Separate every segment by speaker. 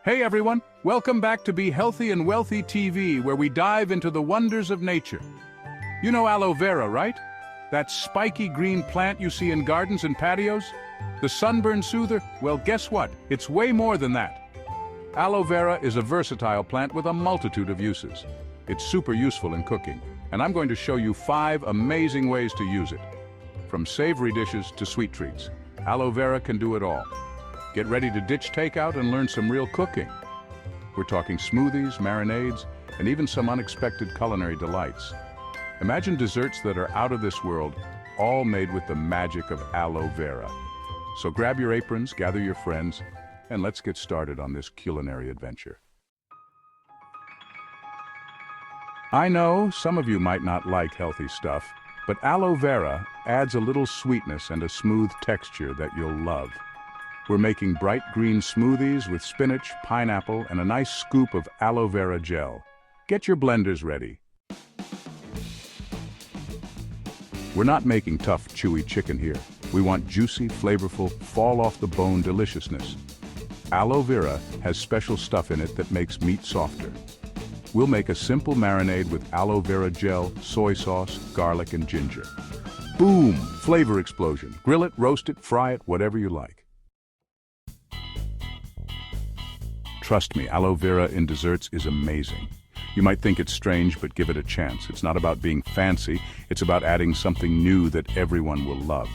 Speaker 1: Hey everyone, welcome back to Be Healthy and Wealthy TV, where we dive into the wonders of nature. You know aloe vera, right? That spiky green plant you see in gardens and patios? The sunburn soother? Well, guess what? It's way more than that. Aloe vera is a versatile plant with a multitude of uses. It's super useful in cooking, and I'm going to show you 5 amazing ways to use it. From savory dishes to sweet treats, aloe vera can do it all. Get ready to ditch takeout and learn some real cooking. We're talking smoothies, marinades, and even some unexpected culinary delights. Imagine desserts that are out of this world, all made with the magic of aloe vera. So grab your aprons, gather your friends, and let's get started on this culinary adventure. I know some of you might not like healthy stuff, but aloe vera adds a little sweetness and a smooth texture that you'll love. We're making bright green smoothies with spinach, pineapple, and a nice scoop of aloe vera gel. Get your blenders ready. We're not making tough, chewy chicken here. We want juicy, flavorful, fall-off-the-bone deliciousness. Aloe vera has special stuff in it that makes meat softer. We'll make a simple marinade with aloe vera gel, soy sauce, garlic, and ginger. Boom! Flavor explosion. Grill it, roast it, fry it, whatever you like. Trust me, aloe vera in desserts is amazing. You might think it's strange, but give it a chance. It's not about being fancy, it's about adding something new that everyone will love.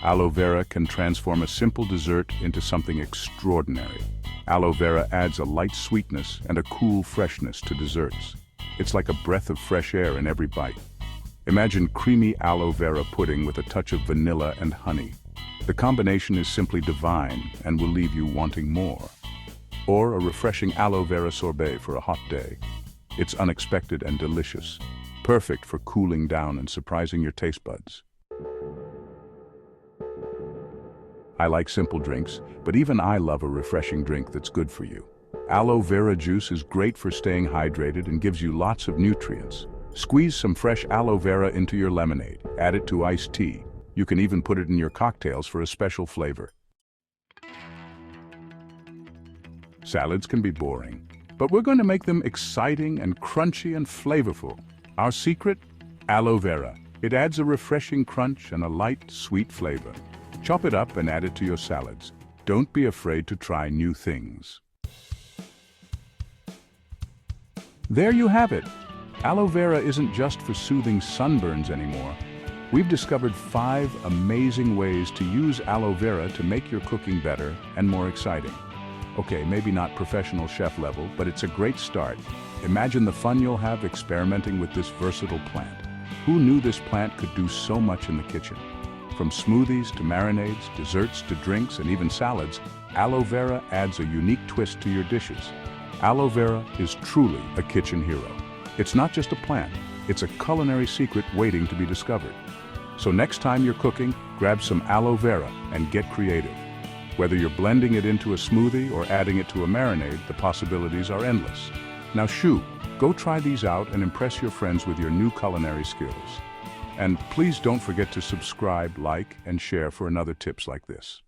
Speaker 1: Aloe vera can transform a simple dessert into something extraordinary. Aloe vera adds a light sweetness and a cool freshness to desserts. It's like a breath of fresh air in every bite. Imagine creamy aloe vera pudding with a touch of vanilla and honey. The combination is simply divine and will leave you wanting more. Or a refreshing aloe vera sorbet for a hot day. It's unexpected and delicious, perfect for cooling down and surprising your taste buds. I like simple drinks, but even I love a refreshing drink that's good for you. Aloe vera juice is great for staying hydrated and gives you lots of nutrients. Squeeze some fresh aloe vera into your lemonade, add it to iced tea. You can even put it in your cocktails for a special flavor. Salads can be boring, but we're going to make them exciting and crunchy and flavorful. Our secret? Aloe vera. It adds a refreshing crunch and a light, sweet flavor. Chop it up and add it to your salads. Don't be afraid to try new things. There you have it. Aloe vera isn't just for soothing sunburns anymore. We've discovered 5 amazing ways to use aloe vera to make your cooking better and more exciting. Okay, maybe not professional chef level, but it's a great start. Imagine the fun you'll have experimenting with this versatile plant. Who knew this plant could do so much in the kitchen? From smoothies to marinades, desserts to drinks, and even salads, aloe vera adds a unique twist to your dishes. Aloe vera is truly a kitchen hero. It's not just a plant, it's a culinary secret waiting to be discovered. So next time you're cooking, grab some aloe vera and get creative. Whether you're blending it into a smoothie or adding it to a marinade, the possibilities are endless. Now go try these out and impress your friends with your new culinary skills. And please don't forget to subscribe, like, and share for another tips like this.